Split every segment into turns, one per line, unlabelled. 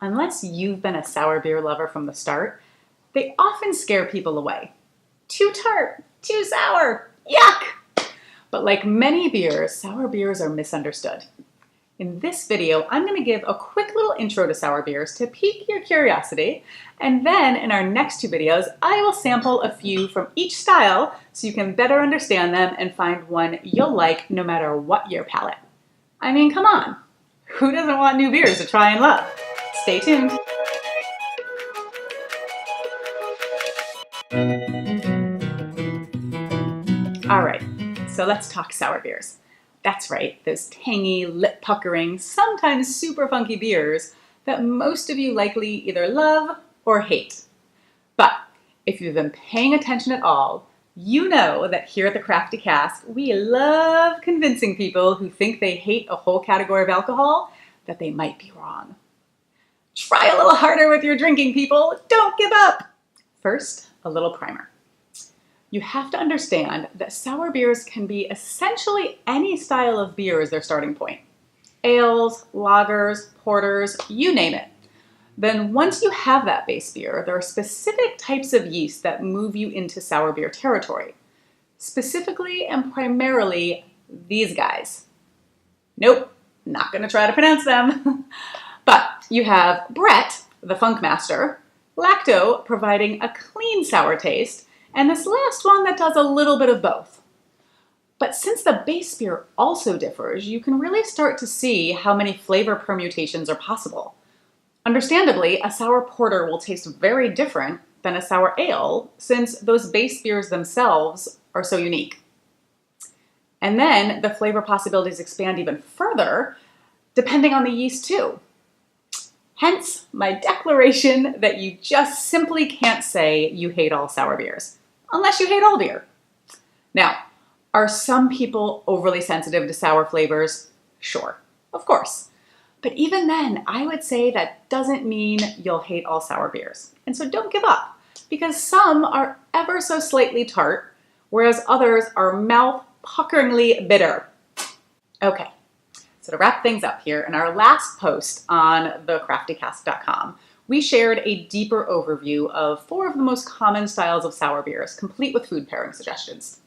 Unless you've been a sour beer lover from the start, they often scare people away. Too tart, too sour, yuck! But like many beers, sour beers are misunderstood. In this video, I'm going to give a quick little intro to sour beers to pique your curiosity, and then in our next two videos, I will sample a few from each style so you can better understand them and find one you'll like no matter what your palate. I mean, come on, who doesn't want new beers to try and love? Stay tuned. All right, so let's talk sour beers. That's right, those tangy, lip-puckering, sometimes super funky beers that most of you likely either love or hate. But if you've been paying attention at all, you know that here at the Crafty Cask, we love convincing people who think they hate a whole category of alcohol that they might be wrong. Try a little harder with your drinking, people. Don't give up. First, a little primer. You have to understand that sour beers can be essentially any style of beer as their starting point. Ales, lagers, porters, you name it. Then once you have that base beer, there are specific types of yeast that move you into sour beer territory. Specifically and primarily these guys. Nope, not gonna try to pronounce them. But you have Brett, the funk master, lacto providing a clean sour taste, and this last one that does a little bit of both. But since the base beer also differs, you can really start to see how many flavor permutations are possible. Understandably, a sour porter will taste very different than a sour ale since those base beers themselves are so unique. And then the flavor possibilities expand even further depending on the yeast too. Hence my declaration that you just simply can't say you hate all sour beers, unless you hate all beer. Now, are some people overly sensitive to sour flavors? Sure, of course. But even then, I would say that doesn't mean you'll hate all sour beers. And so don't give up, because some are ever so slightly tart, whereas others are mouth-puckeringly bitter. Okay. So to wrap things up here, in our last post on thecraftycask.com, we shared a deeper overview of 4 of the most common styles of sour beers, complete with food pairing suggestions.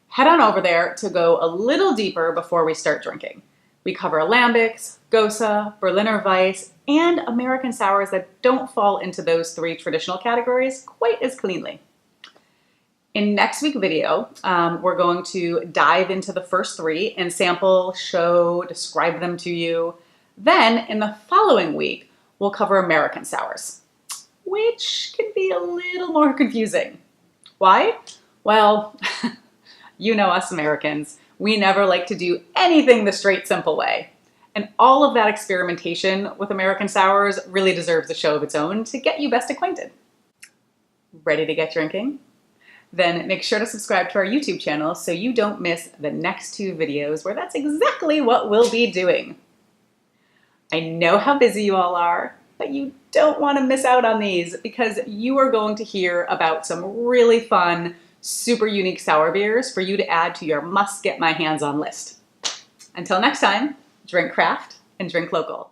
Head on over there to go a little deeper before we start drinking. We cover lambics, Gose, Berliner Weiss, and American sours that don't fall into those 3 traditional categories quite as cleanly. In next week's video, we're going to dive into the first 3 and sample, show, describe them to you. Then in the following week, we'll cover American sours, which can be a little more confusing. Why? Well, you know us Americans, we never like to do anything the straight, simple way. And all of that experimentation with American sours really deserves a show of its own to get you best acquainted. Ready to get drinking? Then make sure to subscribe to our YouTube channel so you don't miss the next 2 videos where that's exactly what we'll be doing. I know how busy you all are, but you don't want to miss out on these because you are going to hear about some really fun, super unique sour beers for you to add to your must get my hands on list. Until next time, drink craft and drink local.